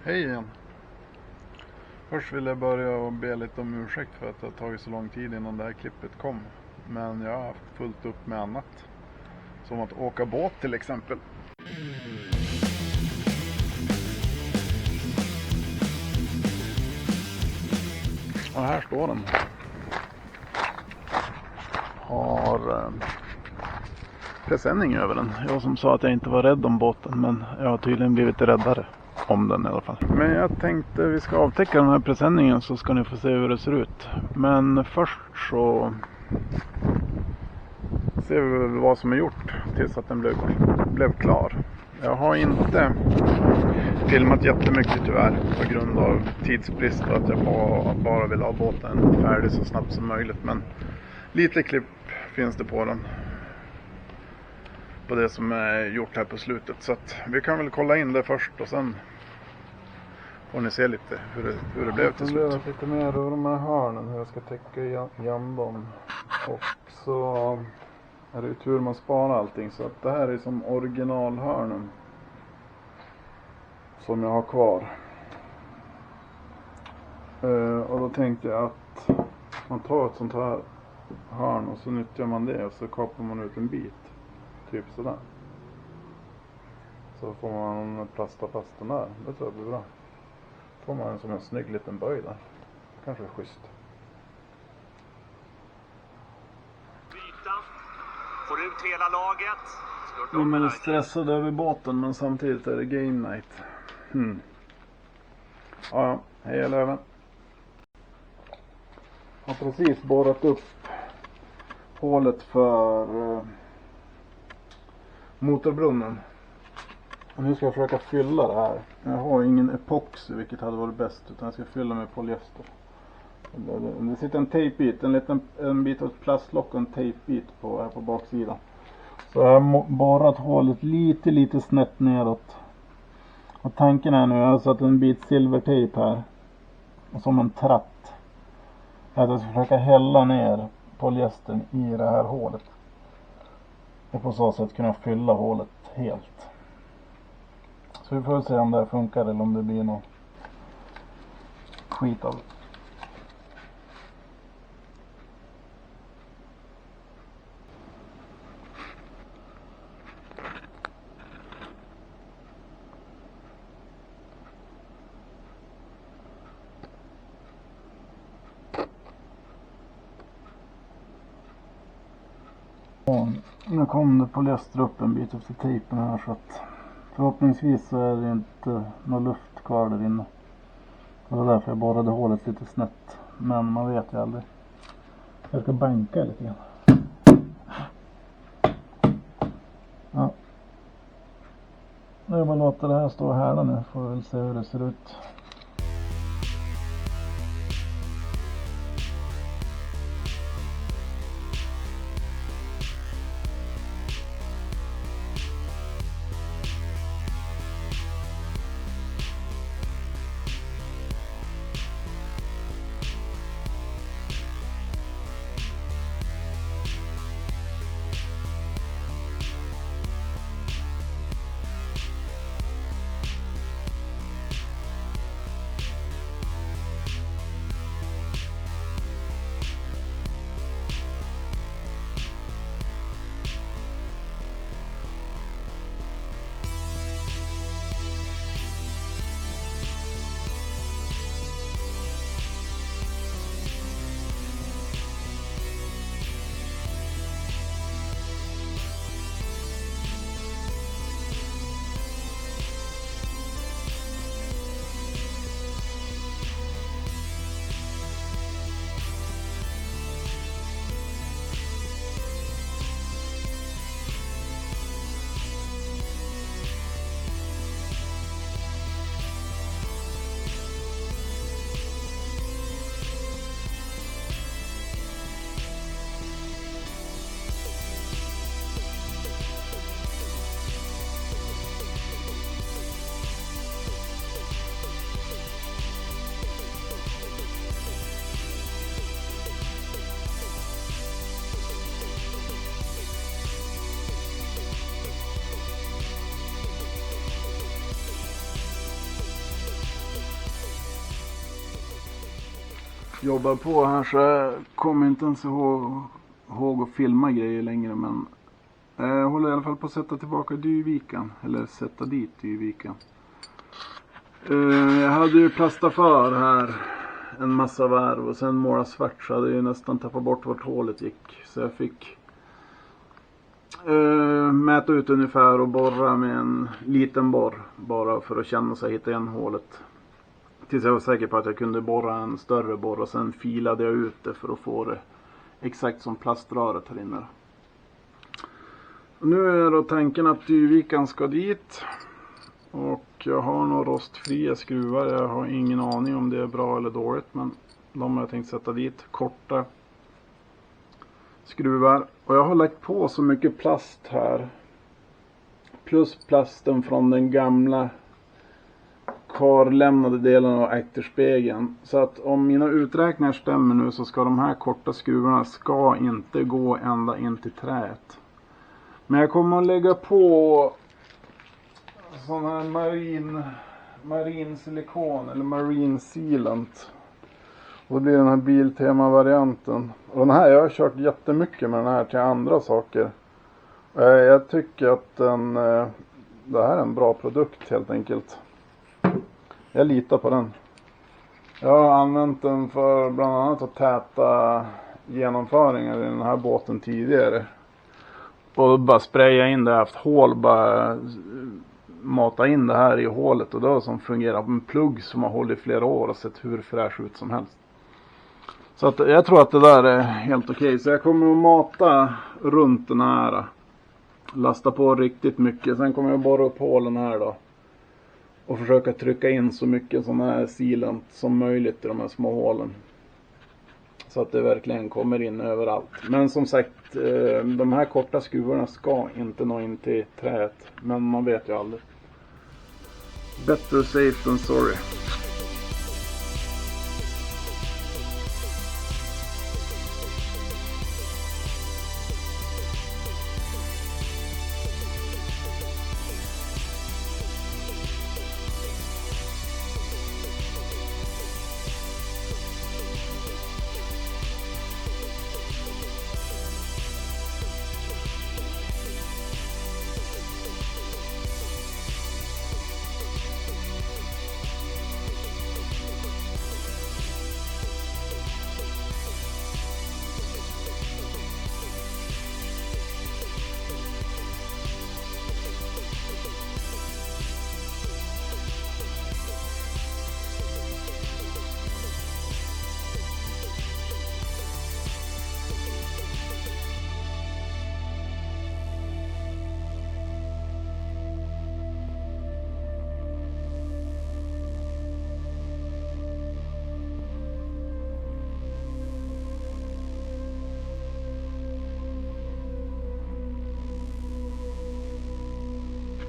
Hej igen. Först vill jag börja och be lite om ursäkt för att det har tagit så lång tid innan det här klippet kom. Men jag har haft fullt upp med annat. Som att åka båt till exempel. Och här står den. Har presenning över den. Jag som sa att jag inte var rädd om båten, men jag har tydligen blivit räddare om den i alla fall. Men jag tänkte vi ska avtäcka den här presenningen så ska ni få se hur det ser ut. Men först så ser vi vad som är gjort tills att den blev klar. Jag har inte filmat jättemycket tyvärr på grund av tidsbrist och att jag bara vill ha båten färdig så snabbt som möjligt. Men lite klipp finns det på den. På det som är gjort här på slutet. Så att vi kan väl kolla in det först och sen får ni se lite hur det blev till slut. Jag har lite mer över de här hörnen, hur jag ska täcka jambon. Och så är det ju tur man sparar allting. Så att det här är som originalhörnen som jag har kvar. Och då tänkte jag att man tar ett sånt här hörn och så nyttjar man det och så kapar man ut en bit. Typ sådär. Så får man plasta fast den där. Det tror jag blir bra. Får man en som en snygg liten böj där. Kanske är schysst. Byta. Får ut hela laget. De är stressade över båten men samtidigt är det game night. Ja, hej Löven. Jag har precis borrat upp hålet för motorbrunnen. Och nu ska jag försöka fylla det här. Jag har ingen epoxy vilket hade varit bäst, utan jag ska fylla med polyester. Det sitter en tejpbit, en bit av ett plastlock och en tejpbit här på baksidan. Så jag har borrat hålet lite snett neråt. Och tanken är nu att jag har satt en bit silvertejp här. Och som en tratt. Att jag ska försöka hälla ner polyestern i det här hålet. Och på så sätt kunna fylla hålet helt. Så vi får se om det här funkar eller om det blir något skit av det. Nu kom det polyester upp en bit efter tejpen här så att förhoppningsvis så är det inte någon luft kvar där inne. Det var därför jag borrade hålet lite snett. Men man vet ju aldrig. Jag ska banka lite grann. Ja. Nu bara låta det här stå här nu. Får vi väl se hur det ser ut. jobbar på här så jag kommer inte ens ihåg att filma grejer längre, men jag håller i alla fall på att sätta tillbaka Dyvikan, eller sätta dit Dyvikan. Jag hade ju plastafar här en massa varv och sen måla svart, så hade jag ju nästan tappat bort vart hålet gick, så jag fick mäta ut ungefär och borra med en liten borr bara för att känna sig hitta igen hålet. Tills jag var säker på att jag kunde borra en större borr, och sen filade jag ut det för att få det exakt som plaströret här inne. Och nu är då tanken att Dyvikan ska dit, och jag har några rostfria skruvar. Jag har ingen aning om det är bra eller dåligt, men de har jag tänkt sätta dit. Korta skruvar. Och jag har lagt på så mycket plast här, plus plasten från den gamla kvarlämnade delen av akterspegeln. Så att om mina uträkningar stämmer nu, så ska de här korta skruvarna inte gå ända in till träet. Men jag kommer att lägga på sån här marin silikon eller marine sealant. Och det blir den här Biltema-varianten. Och den här, jag har kört jättemycket med den här till andra saker. Jag tycker att det här är en bra produkt helt enkelt. Jag litar på den. Jag har använt den för bland annat att täta genomföringar i den här båten tidigare. Och bara spraya in det, haft hål, bara mata in det här i hålet, och det har som fungerar på en plugg som har hållit i flera år och sett hur fräsch ut som helst. Så att jag tror att det där är helt okej. Så jag kommer att mata runt den här, lasta på riktigt mycket. Sen kommer jag borra upp hålen här då. Och försöka trycka in så mycket sån här sealant som möjligt i de här små hålen. Så att det verkligen kommer in överallt. Men som sagt, de här korta skruvarna ska inte nå in till träet. Men man vet ju aldrig. Better safe than sorry.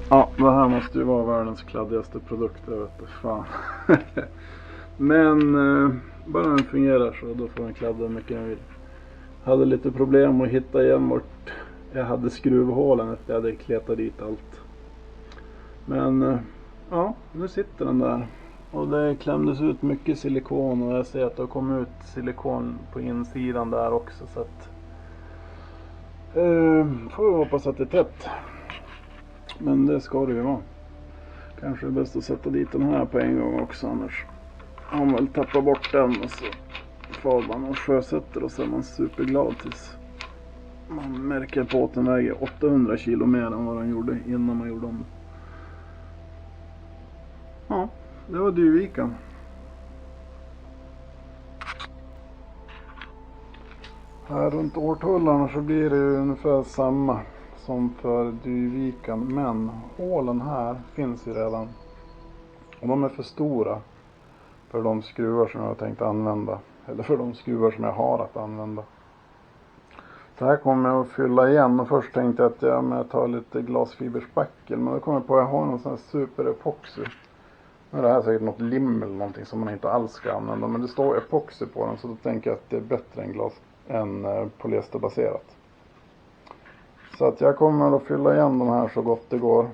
Ja, det här måste ju vara världens kladdigaste produkt, jag vet inte, fan. Men bara den fungerar så, då får den kladda mycket den vill. Hade lite problem att hitta igen vart jag hade skruvhålen efter jag hade kletat dit allt. Men ja, nu sitter den där. Och det klämdes ut mycket silikon, och jag ser att det har kommit ut silikon på insidan där också. Så att får vi hoppas att det är tätt. Men det ska det ju vara. Kanske är det bäst att sätta dit den här på en gång också, annars har man väl tappat bort den, och så får man och sjösätter, och så är man superglad tills man märker på att den väger 800 kilo mer än vad den gjorde innan man gjorde om det. Ja, det var Dyvikan. Här runt årtullarna så blir det ungefär samma som för Dyvikan, men hålen här finns ju redan, och de är för stora för de skruvar som jag har tänkt använda, eller för de skruvar som jag har att använda. Så här kommer jag att fylla igen, och först tänkte jag att jag tar lite glasfiberspackel, men då kom jag på att jag har någon sån här superepoxy. Nu är det här säkert något lim eller någonting som man inte alls ska använda, men det står epoxy på den, så då tänker jag att det är bättre än polyesterbaserat. Så att jag kommer att fylla igen de här så gott det går.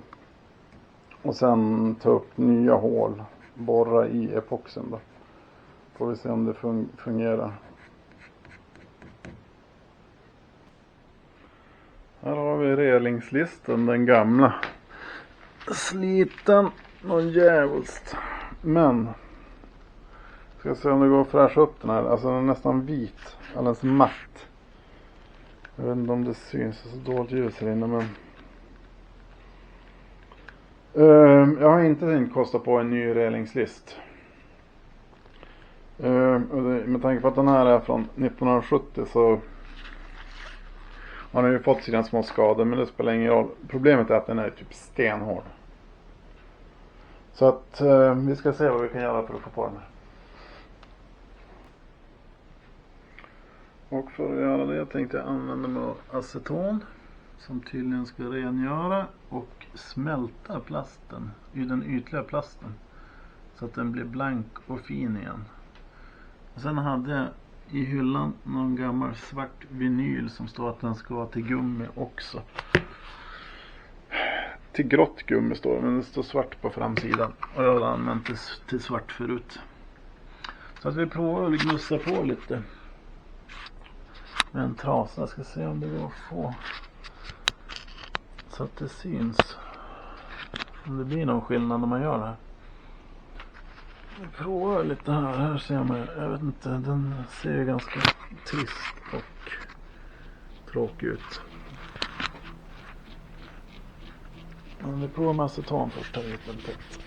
Och sen ta upp nya hål. Borra i epoxen då. Får vi se om det fungerar. Här har vi relingslisten, den gamla. Sliten och djävulst. Men ska se om det går att fräscha upp den här. Alltså den är nästan vit. Alldeles matt. Jag vet inte om det syns. Det är så dåligt ljus här inne, men jag har inte tänkt kosta på en ny relingslist. Med tanke på att den här är från 1970 så har den ju fått sina små skador, men det spelar ingen roll. Problemet är att den är typ stenhård. Så att vi ska se vad vi kan göra för att få på den här. Och för att göra det tänkte jag använda mig av aceton som tydligen ska rengöra och smälta plasten i den ytliga plasten så att den blir blank och fin igen. Och sen hade jag i hyllan någon gammal svart vinyl som står att den ska vara till gummi också. Till grått gummi står det, men det står svart på framsidan. Och jag har använt det till svart förut. Så att vi provar att gnussa på lite med en trasa. Jag ska se om det går att få så att det syns. Om det blir någon skillnad när man gör det här. Vi provar lite här. Här ser man, jag vet inte, den ser ju ganska trist och tråkig ut. Men vi provar med aceton först här lite tätt.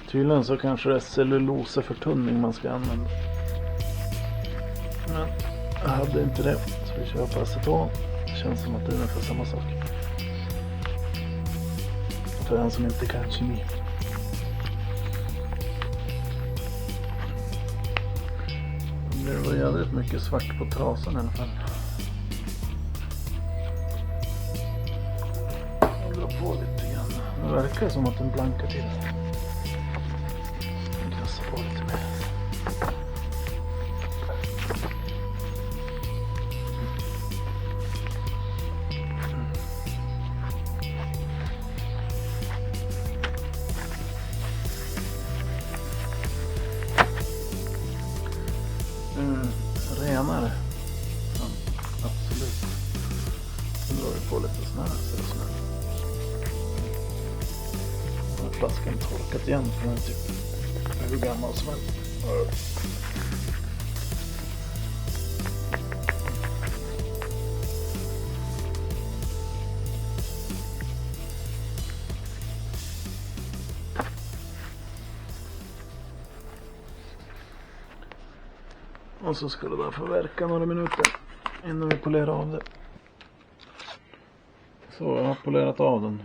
Tydligen så kanske det är celluloseförtunning man ska använda. Men jag hade inte det, så vi kör på aceton. Det känns som att det är ungefär samma sak. För den som inte kan kemi. Det var jävligt mycket svart på trasan i alla fall. Jag drar på lite grann. Det verkar som att den blankar till. Jag grassar på lite mer. Renare. Ja, absolut. Nu drar vi på lite snö så det är snö. Den här flaskan torkat igen för den är typ hur gammal som helst. Och så ska det bara få verka några minuter innan vi polerar av det. Så jag har polerat av den.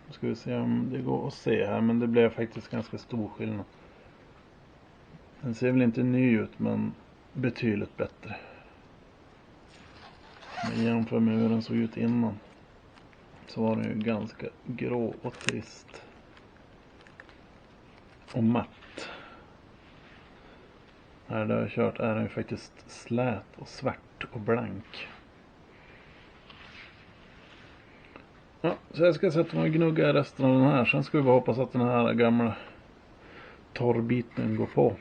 Nu ska vi se om det går att se här, men det blev faktiskt ganska stor skillnad. Den ser väl inte ny ut, men betydligt bättre. Men jämfört med hur den såg ut innan så var den ju ganska grå och trist. Och matt. Här där jag har kört är den ju faktiskt slät och svart och blank. Ja, så jag ska sätta mig och gnugga resten av den här. Sen ska vi bara hoppas att den här gamla torrbiten går på.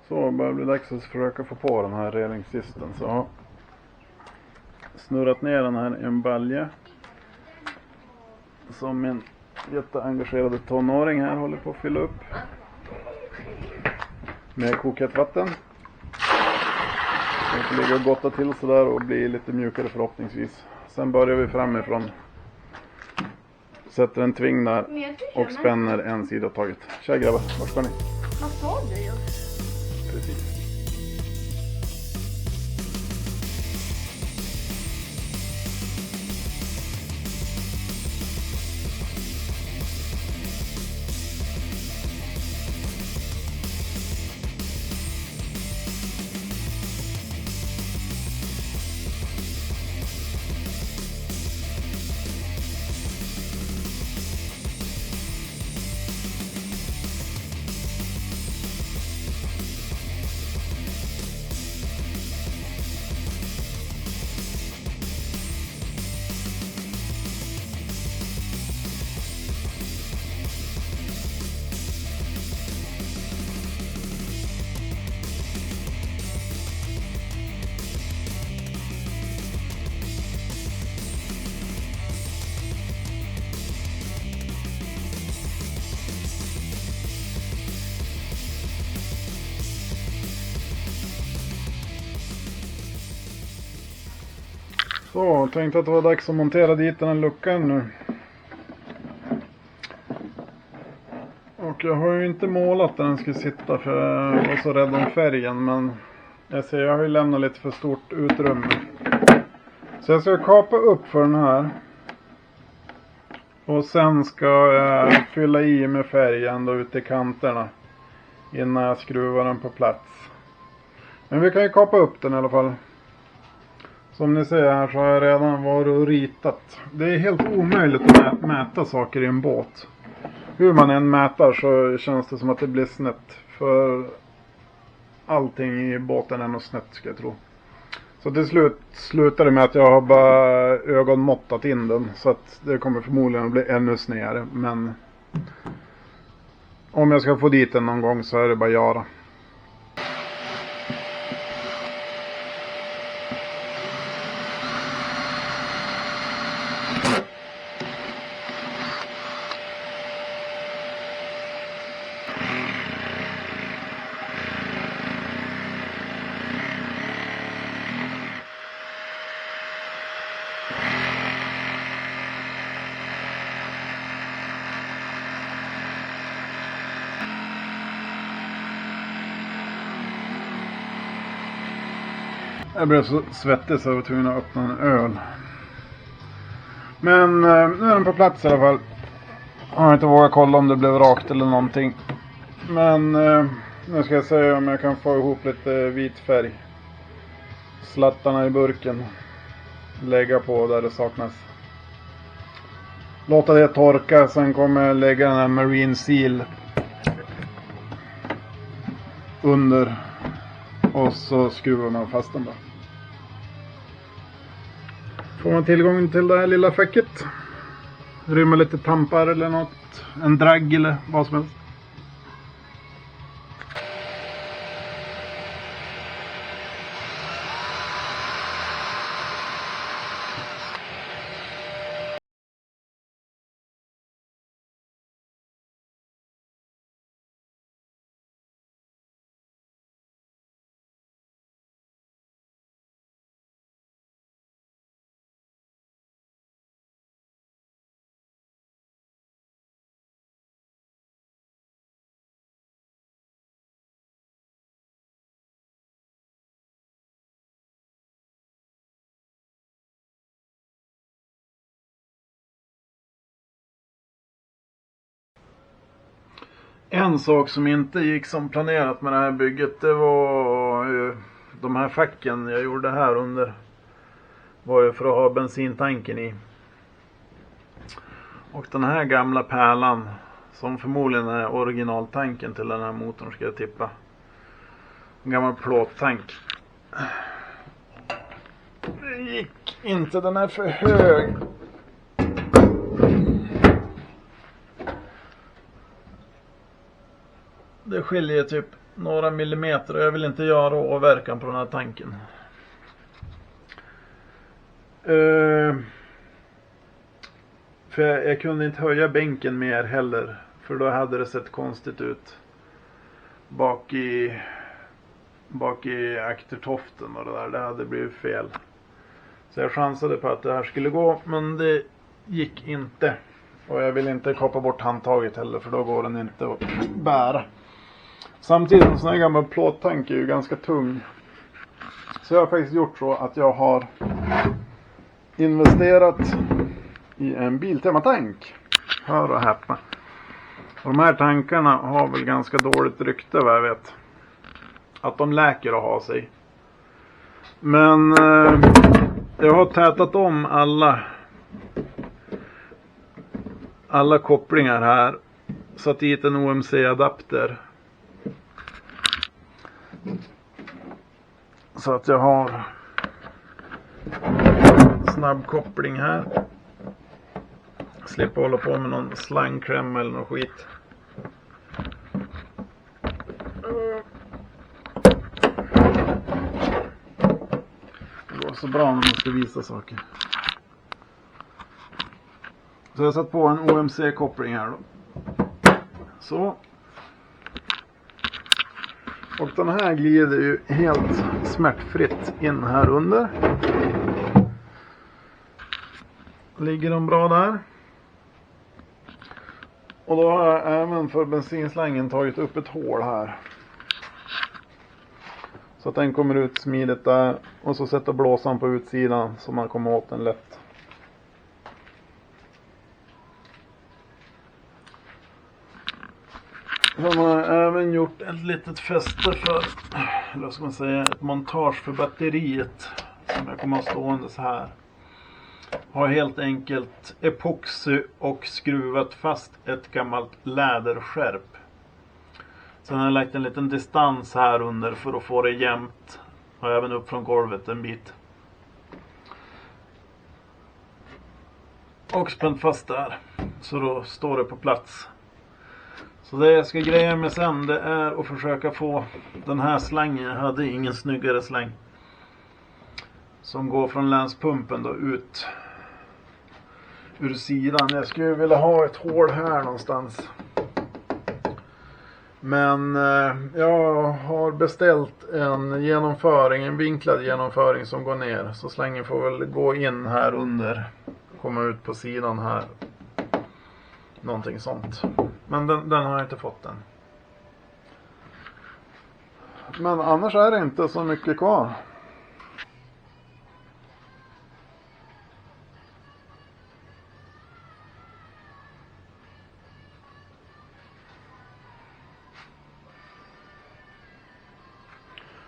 Så börjar det bli dags att försöka få på den här relingssisten. Så jag har snurrat ner den här i en balja. Som min jätteengagerade tonåring här håller på att fylla upp. Med kokat vatten. Den får ligga och gotta till sådär och bli lite mjukare förhoppningsvis. Sen börjar vi framifrån. Sätter en tving där och spänner en sida taget. Tja grabbar, vart ska ni? Vad sa du just? Precis. Så, tänkte att det var dags att montera dit den här luckan nu. Och jag har ju inte målat där den ska sitta för jag var så rädd om färgen. Men jag har ju lämnat lite för stort utrymme. Så jag ska kapa upp för den här. Och sen ska jag fylla i med färgen då ute i kanterna. Innan jag skruvar den på plats. Men vi kan ju kapa upp den i alla fall. Som ni ser här så har jag redan varit och ritat. Det är helt omöjligt att mäta saker i en båt. Hur man än mäter så känns det som att det blir snett. För allting i båten är nog snett ska jag tro. Så till slut slutar det med att jag har bara ögonmåttat in den. Så att det kommer förmodligen att bli ännu snedare. Men om jag ska få dit den någon gång så är det bara att göra. Jag blev så svettig så jag var tvungen att öppna en öl. Men nu är den på plats i alla fall. Jag har inte vågat kolla om det blev rakt eller någonting. Men nu ska jag se om jag kan få ihop lite vit färg. Slattarna i burken. Lägga på där det saknas. Låta det torka. Sen kommer jag lägga den här Marine Seal under. Och så skruvar man fast den då. Får man tillgång till det här lilla facket. Rymmer lite tampar eller något. En dragg eller vad som helst. En sak som inte gick som planerat med det här bygget, det var de här facken jag gjorde här under. Var ju för att ha bensintanken i. Och den här gamla pärlan som förmodligen är originaltanken till den här motorn ska jag tippa. En gammal plåttank. Det gick inte, den är för hög. Det skiljer typ några millimeter och jag vill inte göra åverkan på den här tanken. För jag kunde inte höja bänken mer heller. För då hade det sett konstigt ut. Bak i aktertoften och det där. Det hade blivit fel. Så jag chansade på att det här skulle gå. Men det gick inte. Och jag vill inte kapa bort handtaget heller. För då går den inte att bära. Samtidigt en sån här gammal plåttank är ju ganska tung. Så jag har faktiskt gjort så att jag har investerat i en Biltema-tank. Hör och häpna. Och de här tankarna har väl ganska dåligt rykte vad jag vet. Att de läker att ha sig. Men jag har tätat om alla kopplingar här. Satt dit en OMC-adapter. Så att jag har snabbkoppling här. Slipper hålla på med någon slangkläm eller något skit. Det går så bra när man ska visa saker. Så jag har satt på en OMC-koppling här då. Så. Och den här glider ju helt smärtfritt in här under. ligger de bra där. Och då har jag även för bensinslängen tagit upp ett hål här. Så att den kommer ut smidigt där. Och så sätter blåsan på utsidan så man kommer åt den lätt. Sen har jag även gjort ett litet fäste för, eller ska man säga, ett montage för batteriet. Som jag kommer att stående så här. Har helt enkelt epoxy och skruvat fast ett gammalt läderskärp. Sen har jag lagt en liten distans här under för att få det jämnt. Och även upp från golvet en bit. Och spänt fast där. Så då står det på plats. Så det jag ska greja med sen, det är att försöka få den här slangen. Jag hade ingen snyggare släng. Som går från länspumpen då ut ur sidan. Jag skulle vilja ha ett hål här någonstans. Men jag har beställt en genomföring, en vinklad genomföring som går ner. Så slängen får väl gå in här under. Komma ut på sidan här. Någonting sånt. Men den har jag inte fått än. Men annars är det inte så mycket kvar.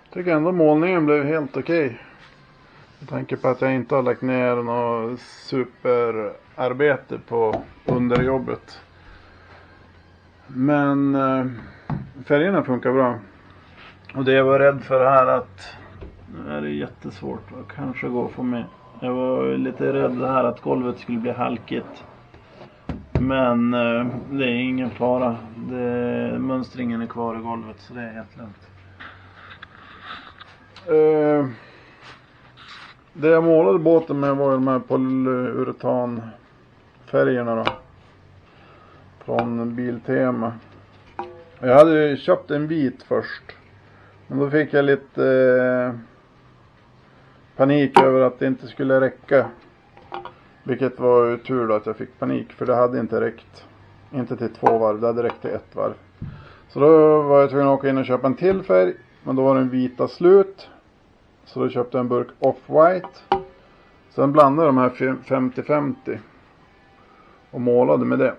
Jag tycker ändå målningen blev helt okej. Jag tänker på att jag inte har lagt ner något superarbete på underjobbet. Men färgerna funkar bra. Och det jag var rädd för här att nu är det jättesvårt att kanske gå att få med. Jag var lite rädd här att golvet skulle bli halkigt. Men det är ingen fara. Mönstringen är kvar i golvet så det är helt lugnt. Det jag målade båten med var de här polyuretanfärgerna då. Från Biltema. Jag hade köpt en vit först. Men då fick jag lite panik över att det inte skulle räcka. Vilket var ju tur då att jag fick panik. För det hade inte räckt. Inte till 2 varv, det hade räckt till 1 varv. Så då var jag tvungen att åka in och köpa en till färg. Men då var den vita slut. Så då köpte jag en burk off-white. Sen blandade de här 50-50. Och målade med det.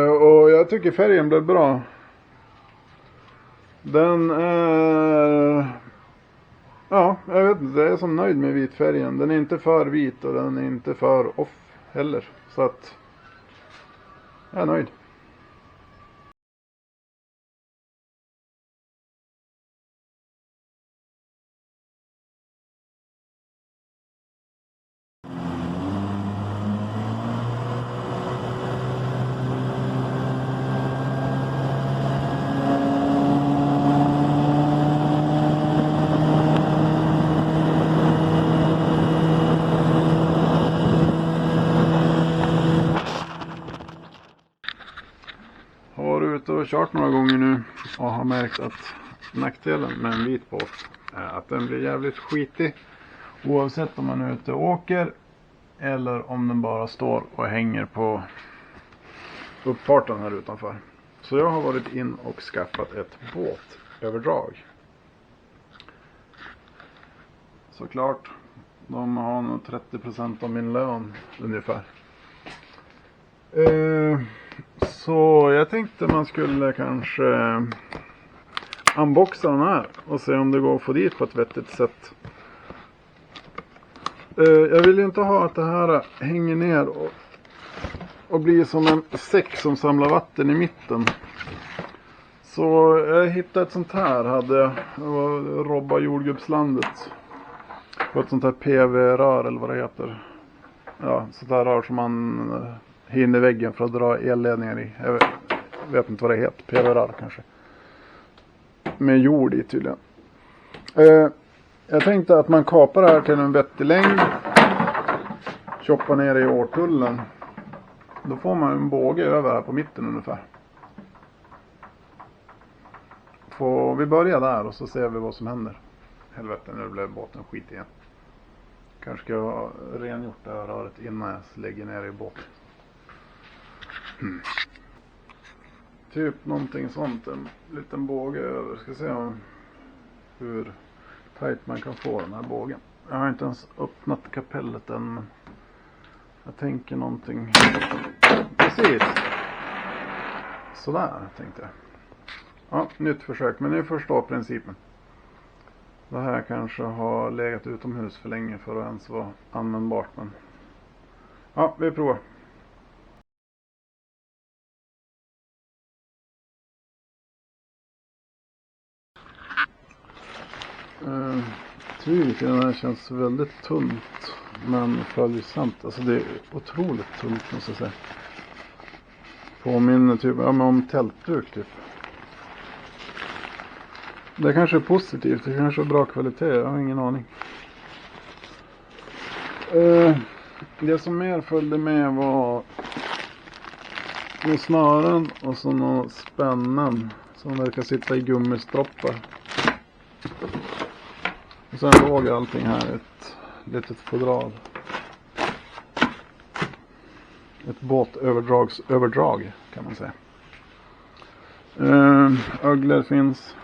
Och jag tycker färgen blev bra. Den är... Ja, jag vet inte. Jag är så nöjd med vitfärgen. Den är inte för vit och den är inte för off heller. Så att... Jag är nöjd. Och kört några gånger nu och har märkt att nackdelen med en vit båt är att den blir jävligt skitig oavsett om man är ute och åker eller om den bara står och hänger på uppfarten här utanför. Så jag har varit in och skaffat ett båtöverdrag. Såklart, de har nog 30% av min lön ungefär. Så jag tänkte man skulle kanske unboxa den här och se om det går att få dit på ett vettigt sätt. Jag vill ju inte ha att det här hänger ner och blir som en säck som samlar vatten i mitten. Så jag hittade ett sånt här, det var Robba jordgubbslandet. På ett sånt här PV-rör eller vad det heter. Ja, sånt här rör som man... hinner väggen för att dra elledningar i. Jag vet inte vad det heter. PV-rör kanske. Med jord i tydligen. Jag tänkte att man kapar det här till en vettig längd. Choppar ner i årtullen. Då får man en båge över här på mitten ungefär. Vi börjar där och så ser vi vad som händer. Helvete, nu blev båten skit igen. Kanske ska jag ha rengjort det här röret innan jag lägger ner i båt. Typ någonting sånt, en liten båge över. Ska se om hur tajt man kan få den här bågen. Jag har inte ens öppnat kapellet än, men jag tänker någonting. Precis. Sådär tänkte jag. Ja, nytt försök, men ni förstår principen. Det här kanske har legat utomhus för länge för att ens vara användbart, men ja, vi provar. Tyget i den här känns väldigt tunt, men följsamt. Alltså det är otroligt tunt, måste jag säga. Påminner typ om tältduk typ. Det kanske är positivt, det kanske är bra kvalitet, jag har ingen aning. Det som mer följde med var med snören och så några spännen som verkar sitta i gummistroppar. Och sen låg allting här, ett litet fodral. Ett båtöverdrag kan man säga. Öglor finns.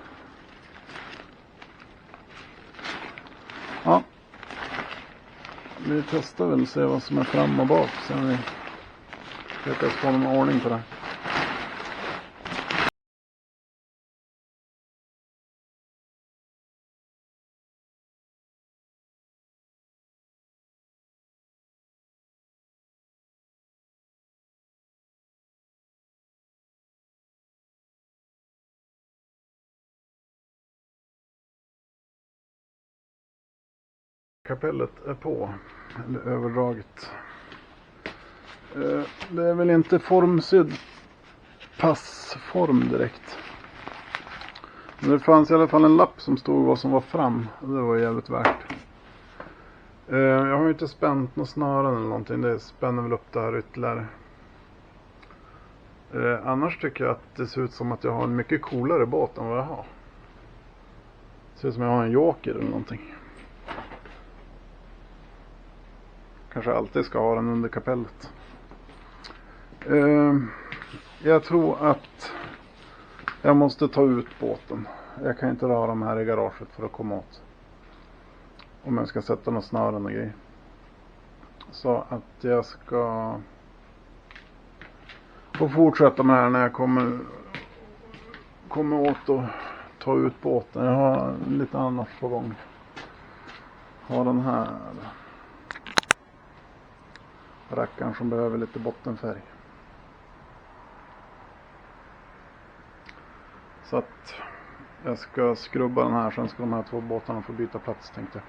Ja. Vi testar väl se vad som är fram och bak sen vi lyckas få någon ordning på det. Kapellet är på, eller överdraget. Det är väl inte formsydd passform direkt. Men det fanns i alla fall en lapp som stod vad som var fram. Och det var jävligt värt. Jag har ju inte spänt några snören eller någonting. Det spänner väl upp det här ytterligare. Annars tycker jag att det ser ut som att jag har en mycket coolare båt än vad jag har. Det ser ut som att jag har en joker eller någonting. Kanske alltid ska ha den under kapellet. Jag tror att jag måste ta ut båten. Jag kan inte röra dem här i garaget för att komma åt. Om jag ska sätta några snören och grejer. Så att jag ska få fortsätta med det här när jag kommer åt och ta ut båten. Jag har lite annat på gång. Har den här rackaren som behöver lite bottenfärg. Så att jag ska skrubba den här, sen ska de här två båtarna få byta plats, tänkte jag.